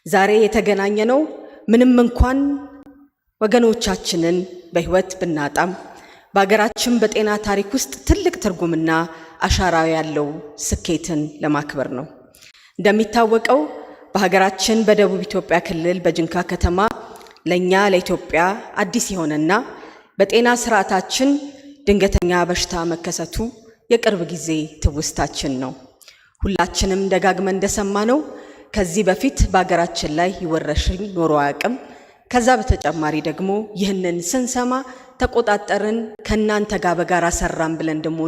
ዛሬ የተገናኘነው ምንም እንኳን ወገኖቻችንን በህይወት ብናጣም በአገራችን በጤና ታሪክ ውስጥ ትልቅ ትርጉምና አሻራ ያለው ስኬትን ለማክበር ነው። እንደሚታወቀው በሀገራችን በደቡብ ኢትዮጵያ ክልል በጅንካ ከተማ ለኛ ለኢትዮጵያ አዲስ የሆነና በጤና ስርዓታችን ድንገተኛ በሽታ መከሰቱ የቅርብ ጊዜ ትውስታችን ነው። ሁላችንም ደጋግመን እንደሰማነው ከዚህ በፊት በአገራችን ላይ ይወረሽኝ ኖሮ አያውቅም። ከዛ በተጨማሪ ደግሞ ይህንን ስንሰማ ተቆጣጠርን ከናንተ ጋር በጋራ ሰራን ብለን ደግሞ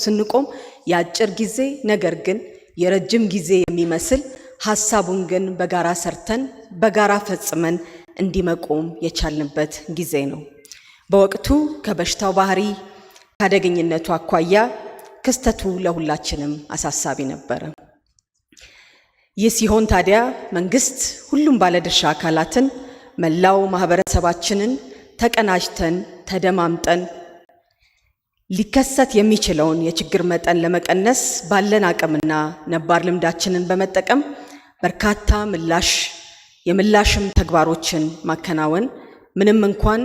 ስንቆም የአጭር ጊዜ ነገር ግን የረጅም ጊዜ የሚመስል ሐሳቡን ግን በጋራ ሰርተን በጋራ ፈጽመን እንዲመቆም የቻልንበት ጊዜ ነው። በወቅቱ ከበሽታው ባህሪ ካደገኝነቱ አኳያ ክስተቱ ለሁላችንም አሳሳቢ ነበር። ይህ ሲሆን ታዲያ መንግስት ሁሉም ባለድርሻ አካላትን መላው ማህበረሰባችንን ተቀናጅተን ተደማምጠን ሊከሰት የሚችለውን የችግር መጠን ለመቀነስ ባለን አቅምና ነባር ልምዳችንን በመጠቀም በርካታ የምላሽም ተግባሮችን ማከናወን ምንም እንኳን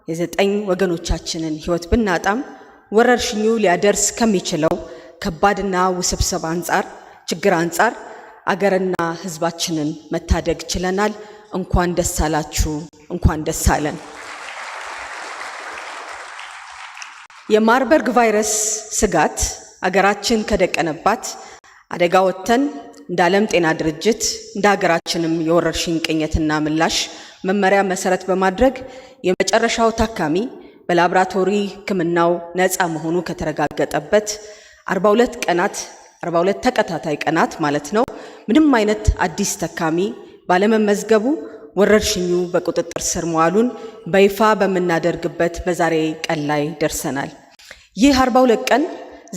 የ9 ወገኖቻችንን ህይወት ብናጣም ወረርሽኙ ሊያደርስ ከሚችለው ከባድና ውስብስብ ችግር አንጻር አገርና ህዝባችንን መታደግ ችለናል። እንኳን ደስ አላችሁ፣ እንኳን ደስ አለን። የማርበርግ ቫይረስ ስጋት አገራችን ከደቀነባት አደጋ ወጥተን እንደ ዓለም ጤና ድርጅት እንደ ሀገራችንም የወረርሽኝ ቅኝትና ምላሽ መመሪያ መሰረት በማድረግ የመጨረሻው ታካሚ በላብራቶሪ ህክምናው ነፃ መሆኑ ከተረጋገጠበት 42 ተከታታይ ቀናት ማለት ነው ምንም አይነት አዲስ ታካሚ ባለመመዝገቡ ወረርሽኙ በቁጥጥር ስር መዋሉን በይፋ በመናደርግበት በዛሬ ቀን ላይ ደርሰናል። ይህ 42 ቀን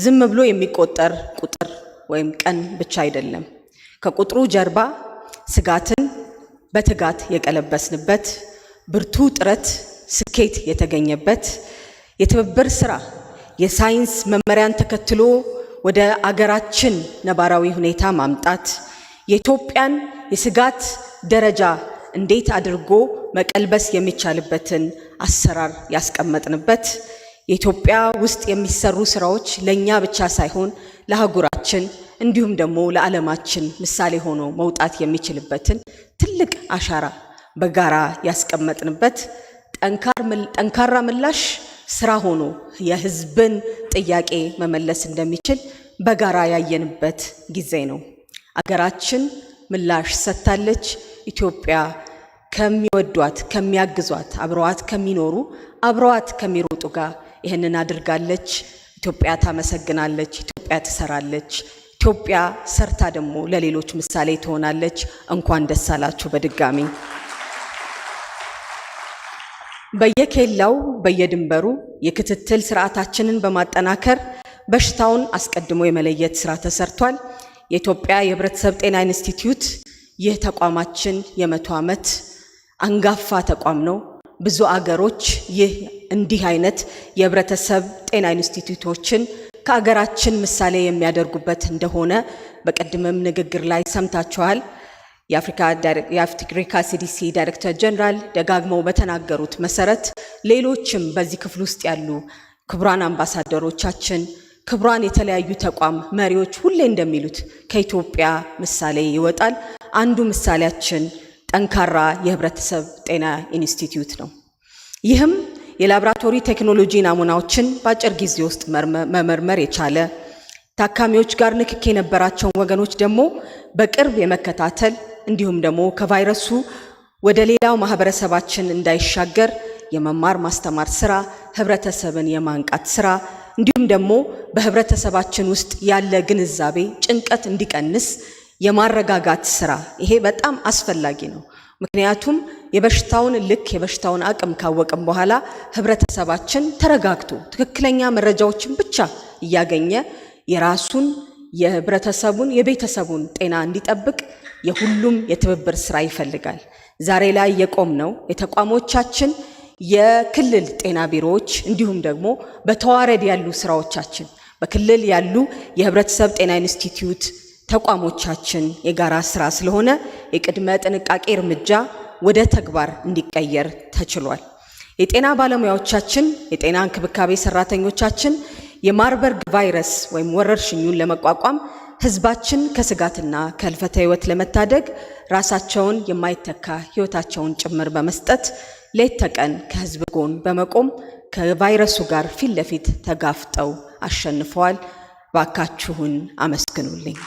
ዝም ብሎ የሚቆጠር ቁጥር ወይም ቀን ብቻ አይደለም። ከቁጥሩ ጀርባ ስጋትን በትጋት የቀለበስንበት ብርቱ ጥረት ስኬት የተገኘበት የትብብር ስራ የሳይንስ መመሪያን ተከትሎ ወደ አገራችን ነባራዊ ሁኔታ ማምጣት የኢትዮጵያን የስጋት ደረጃ እንዴት አድርጎ መቀልበስ የሚቻልበትን አሰራር ያስቀመጥንበት የኢትዮጵያ ውስጥ የሚሰሩ ስራዎች ለኛ ብቻ ሳይሆን ለአህጉራችን እንዲሁም ደግሞ ለዓለማችን ምሳሌ ሆኖ መውጣት የሚችልበትን ትልቅ አሻራ በጋራ ያስቀመጥንበት ጠንካራ ምላሽ ስራ ሆኖ የህዝብን ጥያቄ መመለስ እንደሚችል በጋራ ያየንበት ጊዜ ነው። አገራችን ምላሽ ሰጥታለች። ኢትዮጵያ ከሚወዷት ከሚያግዟት አብረዋት ከሚኖሩ አብረዋት ከሚሮጡ ጋር ይህንን አድርጋለች። ኢትዮጵያ ታመሰግናለች። ኢትዮጵያ ትሰራለች። ኢትዮጵያ ሰርታ ደግሞ ለሌሎች ምሳሌ ትሆናለች። እንኳን ደስ አላችሁ በድጋሚ። በየኬላው በየድንበሩ የክትትል ስርዓታችንን በማጠናከር በሽታውን አስቀድሞ የመለየት ስራ ተሰርቷል። የኢትዮጵያ የህብረተሰብ ጤና ኢንስቲትዩት ይህ ተቋማችን የ100 ዓመት አንጋፋ ተቋም ነው። ብዙ አገሮች ይህ እንዲህ አይነት የህብረተሰብ ጤና ኢንስቲትዩቶችን ከአገራችን ምሳሌ የሚያደርጉበት እንደሆነ በቀድመም ንግግር ላይ ሰምታችኋል። የአፍሪካ ሲዲሲ ዳይሬክተር ጀነራል ደጋግመው በተናገሩት መሰረት ሌሎችም በዚህ ክፍል ውስጥ ያሉ ክቡራን አምባሳደሮቻችን ክቡራን የተለያዩ ተቋም መሪዎች ሁሌ እንደሚሉት ከኢትዮጵያ ምሳሌ ይወጣል። አንዱ ምሳሌያችን ጠንካራ የህብረተሰብ ጤና ኢንስቲትዩት ነው። ይህም የላብራቶሪ ቴክኖሎጂ ናሙናዎችን በአጭር ጊዜ ውስጥ መመርመር የቻለ ታካሚዎች ጋር ንክኪ የነበራቸውን ወገኖች ደግሞ በቅርብ የመከታተል እንዲሁም ደግሞ ከቫይረሱ ወደ ሌላው ማህበረሰባችን እንዳይሻገር የመማር ማስተማር ስራ፣ ህብረተሰብን የማንቃት ስራ እንዲሁም ደግሞ በህብረተሰባችን ውስጥ ያለ ግንዛቤ ጭንቀት እንዲቀንስ የማረጋጋት ስራ ይሄ በጣም አስፈላጊ ነው። ምክንያቱም የበሽታውን አቅም ካወቅም በኋላ ህብረተሰባችን ተረጋግቶ ትክክለኛ መረጃዎችን ብቻ እያገኘ የራሱን የህብረተሰቡን የቤተሰቡን ጤና እንዲጠብቅ የሁሉም የትብብር ስራ ይፈልጋል። ዛሬ ላይ የቆምነው የተቋሞቻችን የክልል ጤና ቢሮዎች እንዲሁም ደግሞ በተዋረድ ያሉ ስራዎቻችን በክልል ያሉ የህብረተሰብ ጤና ኢንስቲትዩት ተቋሞቻችን የጋራ ስራ ስለሆነ የቅድመ ጥንቃቄ እርምጃ ወደ ተግባር እንዲቀየር ተችሏል። የጤና ባለሙያዎቻችን፣ የጤና እንክብካቤ ሰራተኞቻችን የማርበርግ ቫይረስ ወይም ወረርሽኙን ለመቋቋም ህዝባችን ከስጋትና ከህልፈተ ህይወት ለመታደግ ራሳቸውን የማይተካ ህይወታቸውን ጭምር በመስጠት ሌት ተቀን ከህዝብ ጎን በመቆም ከቫይረሱ ጋር ፊት ለፊት ተጋፍጠው አሸንፈዋል። ባካችሁን አመስግኑልኝ።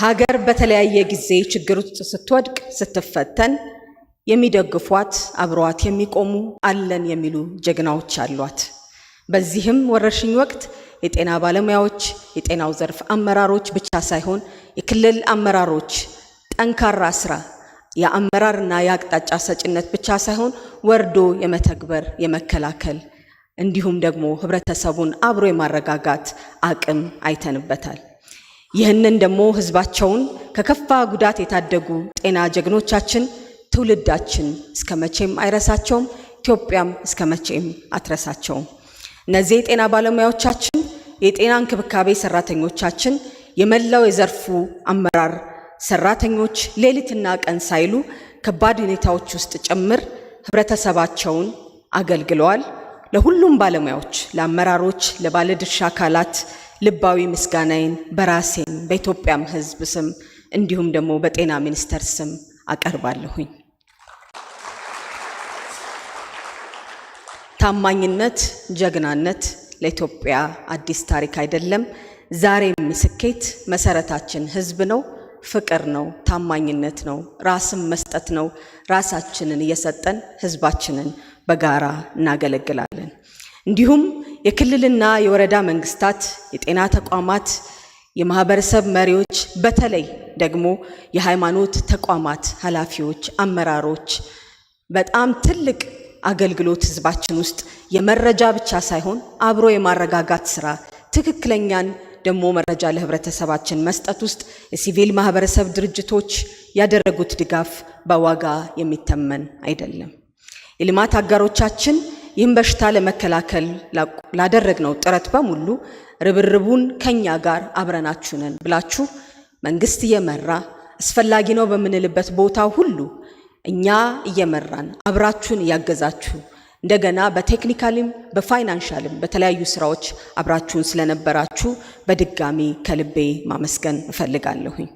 ሀገር በተለያየ ጊዜ ችግር ውስጥ ስትወድቅ ስትፈተን የሚደግፏት አብረዋት የሚቆሙ አለን የሚሉ ጀግናዎች አሏት። በዚህም ወረርሽኝ ወቅት የጤና ባለሙያዎች፣ የጤናው ዘርፍ አመራሮች ብቻ ሳይሆን የክልል አመራሮች ጠንካራ ስራ የአመራርና የአቅጣጫ ሰጭነት ብቻ ሳይሆን ወርዶ የመተግበር የመከላከል እንዲሁም ደግሞ ህብረተሰቡን አብሮ የማረጋጋት አቅም አይተንበታል። ይህንን ደግሞ ህዝባቸውን ከከፋ ጉዳት የታደጉ ጤና ጀግኖቻችን ትውልዳችን እስከመቼም አይረሳቸውም፣ ኢትዮጵያም እስከመቼም አትረሳቸውም። እነዚህ የጤና ባለሙያዎቻችን፣ የጤና እንክብካቤ ሰራተኞቻችን፣ የመላው የዘርፉ አመራር ሰራተኞች ሌሊትና ቀን ሳይሉ ከባድ ሁኔታዎች ውስጥ ጭምር ህብረተሰባቸውን አገልግለዋል። ለሁሉም ባለሙያዎች፣ ለአመራሮች፣ ለባለድርሻ አካላት ልባዊ ምስጋናዬን በራሴም በኢትዮጵያም ህዝብ ስም እንዲሁም ደግሞ በጤና ሚኒስቴር ስም አቀርባለሁኝ። ታማኝነት፣ ጀግናነት ለኢትዮጵያ አዲስ ታሪክ አይደለም። ዛሬም ስኬት መሰረታችን ህዝብ ነው፣ ፍቅር ነው፣ ታማኝነት ነው፣ ራስን መስጠት ነው። ራሳችንን እየሰጠን ህዝባችንን በጋራ እናገለግላለን። እንዲሁም የክልልና የወረዳ መንግስታት፣ የጤና ተቋማት፣ የማህበረሰብ መሪዎች፣ በተለይ ደግሞ የሃይማኖት ተቋማት ኃላፊዎች፣ አመራሮች በጣም ትልቅ አገልግሎት ህዝባችን ውስጥ የመረጃ ብቻ ሳይሆን አብሮ የማረጋጋት ስራ ትክክለኛን ደግሞ መረጃ ለህብረተሰባችን መስጠት ውስጥ የሲቪል ማህበረሰብ ድርጅቶች ያደረጉት ድጋፍ በዋጋ የሚተመን አይደለም። የልማት አጋሮቻችን ይህን በሽታ ለመከላከል ላደረግነው ጥረት በሙሉ ርብርቡን ከኛ ጋር አብረናችሁ ነን ብላችሁ መንግስት እየመራ አስፈላጊ ነው በምንልበት ቦታ ሁሉ እኛ እየመራን አብራችሁን እያገዛችሁ እንደገና በቴክኒካልም በፋይናንሻልም በተለያዩ ስራዎች አብራችሁን ስለነበራችሁ በድጋሚ ከልቤ ማመስገን እፈልጋለሁኝ።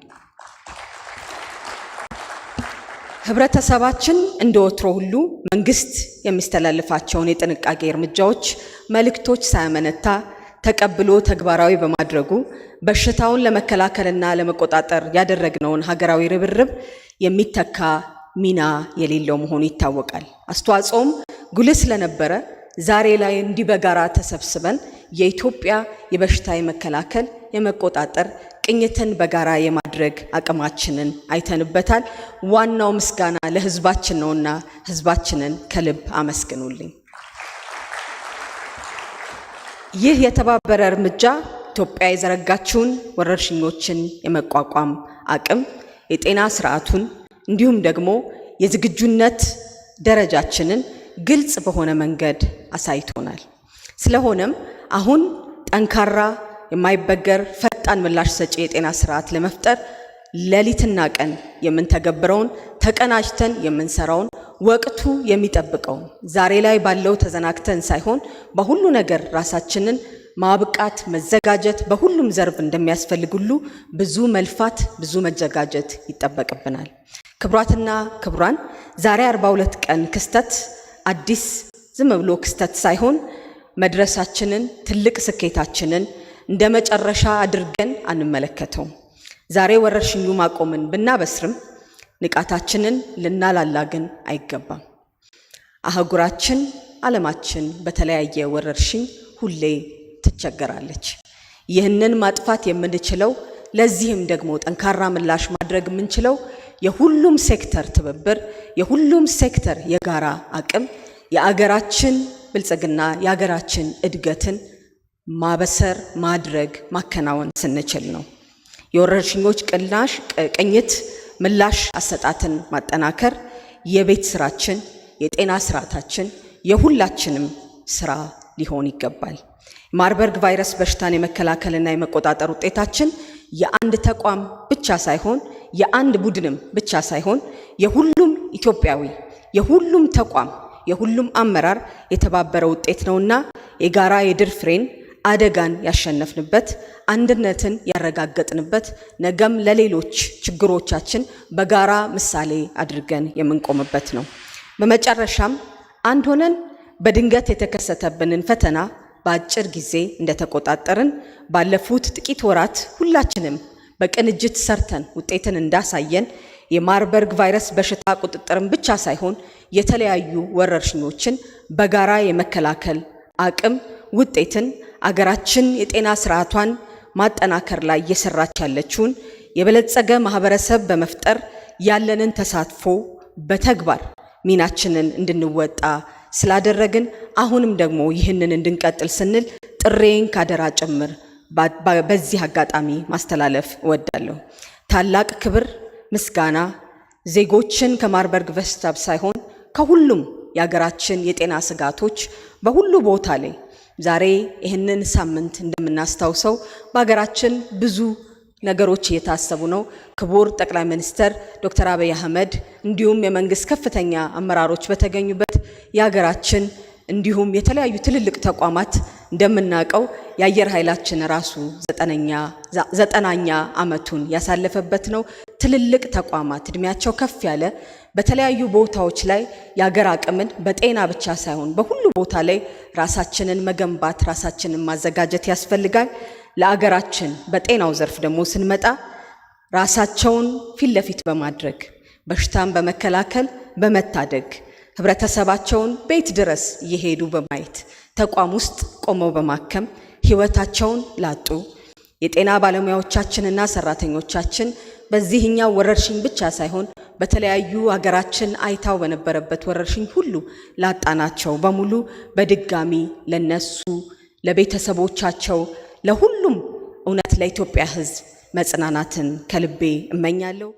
ህብረተሰባችን እንደወትሮ ሁሉ መንግስት የሚስተላልፋቸውን የጥንቃቄ እርምጃዎች፣ መልእክቶች ሳያመነታ ተቀብሎ ተግባራዊ በማድረጉ በሽታውን ለመከላከልና ለመቆጣጠር ያደረግነውን ሀገራዊ ርብርብ የሚተካ ሚና የሌለው መሆኑ ይታወቃል። አስተዋጽኦም ጉልህ ስለነበረ ዛሬ ላይ እንዲህ በጋራ ተሰብስበን የኢትዮጵያ የበሽታ የመከላከል የመቆጣጠር ቅኝትን በጋራ የማድረግ አቅማችንን አይተንበታል። ዋናው ምስጋና ለህዝባችን ነውና ህዝባችንን ከልብ አመስግኑልኝ። ይህ የተባበረ እርምጃ ኢትዮጵያ የዘረጋችውን ወረርሽኞችን የመቋቋም አቅም፣ የጤና ስርዓቱን እንዲሁም ደግሞ የዝግጁነት ደረጃችንን ግልጽ በሆነ መንገድ አሳይቶናል። ስለሆነም አሁን ጠንካራ የማይበገር ፈጣን ምላሽ ሰጪ የጤና ስርዓት ለመፍጠር ሌሊትና ቀን የምንተገብረውን ተቀናጅተን የምንሰራውን ወቅቱ የሚጠብቀውን ዛሬ ላይ ባለው ተዘናግተን ሳይሆን በሁሉ ነገር ራሳችንን ማብቃት መዘጋጀት በሁሉም ዘርፍ እንደሚያስፈልግ ሁሉ ብዙ መልፋት ብዙ መዘጋጀት ይጠበቅብናል። ክቡራትና ክቡራን፣ ዛሬ 42 ቀን ክስተት አዲስ ዝም ብሎ ክስተት ሳይሆን መድረሳችንን ትልቅ ስኬታችንን እንደ መጨረሻ አድርገን አንመለከተው። ዛሬ ወረርሽኙ ማቆምን ብናበስርም ንቃታችንን ልናላላ ግን አይገባም። አህጉራችን ዓለማችን በተለያየ ወረርሽኝ ሁሌ ትቸገራለች። ይህንን ማጥፋት የምንችለው ለዚህም ደግሞ ጠንካራ ምላሽ ማድረግ የምንችለው የሁሉም ሴክተር ትብብር፣ የሁሉም ሴክተር የጋራ አቅም የአገራችን ብልጽግና የአገራችን እድገትን ማበሰር ማድረግ ማከናወን ስንችል ነው። የወረርሽኞች ቅኝት ምላሽ አሰጣትን ማጠናከር የቤት ስራችን የጤና ስርዓታችን የሁላችንም ስራ ሊሆን ይገባል። ማርበርግ ቫይረስ በሽታን የመከላከልና የመቆጣጠር ውጤታችን የአንድ ተቋም ብቻ ሳይሆን የአንድ ቡድንም ብቻ ሳይሆን የሁሉም ኢትዮጵያዊ የሁሉም ተቋም የሁሉም አመራር የተባበረ ውጤት ነውና የጋራ የድል ፍሬን አደጋን ያሸነፍንበት አንድነትን ያረጋገጥንበት ነገም ለሌሎች ችግሮቻችን በጋራ ምሳሌ አድርገን የምንቆምበት ነው። በመጨረሻም አንድ ሆነን በድንገት የተከሰተብንን ፈተና በአጭር ጊዜ እንደተቆጣጠርን ባለፉት ጥቂት ወራት ሁላችንም በቅንጅት ሰርተን ውጤትን እንዳሳየን የማርበርግ ቫይረስ በሽታ ቁጥጥርን ብቻ ሳይሆን የተለያዩ ወረርሽኞችን በጋራ የመከላከል አቅም ውጤትን አገራችን የጤና ስርዓቷን ማጠናከር ላይ እየሰራች ያለችውን የበለጸገ ማህበረሰብ በመፍጠር ያለንን ተሳትፎ በተግባር ሚናችንን እንድንወጣ ስላደረግን አሁንም ደግሞ ይህንን እንድንቀጥል ስንል ጥሬን ካደራ ጭምር በዚህ አጋጣሚ ማስተላለፍ እወዳለሁ። ታላቅ ክብር፣ ምስጋና ዜጎችን ከማርበርግ በሽታ ሳይሆን ከሁሉም የሀገራችን የጤና ስጋቶች በሁሉ ቦታ ላይ ዛሬ ይህንን ሳምንት እንደምናስታውሰው በሀገራችን ብዙ ነገሮች እየታሰቡ ነው። ክቡር ጠቅላይ ሚኒስትር ዶክተር አብይ አህመድ እንዲሁም የመንግስት ከፍተኛ አመራሮች በተገኙበት የሀገራችን እንዲሁም የተለያዩ ትልልቅ ተቋማት እንደምናውቀው የአየር ኃይላችን ራሱ ዘጠናኛ ዓመቱን ያሳለፈበት ነው። ትልልቅ ተቋማት እድሜያቸው ከፍ ያለ በተለያዩ ቦታዎች ላይ የሀገር አቅምን በጤና ብቻ ሳይሆን በሁሉ ቦታ ላይ ራሳችንን መገንባት ራሳችንን ማዘጋጀት ያስፈልጋል። ለአገራችን በጤናው ዘርፍ ደግሞ ስንመጣ ራሳቸውን ፊት ለፊት በማድረግ በሽታን በመከላከል በመታደግ ህብረተሰባቸውን ቤት ድረስ እየሄዱ በማየት ተቋም ውስጥ ቆመው በማከም ህይወታቸውን ላጡ የጤና ባለሙያዎቻችንና ሰራተኞቻችን በዚህኛው ወረርሽኝ ብቻ ሳይሆን በተለያዩ ሀገራችን አይታው በነበረበት ወረርሽኝ ሁሉ ላጣናቸው በሙሉ በድጋሚ ለነሱ ለቤተሰቦቻቸው ለሁሉም እውነት ለኢትዮጵያ ህዝብ መጽናናትን ከልቤ እመኛለሁ።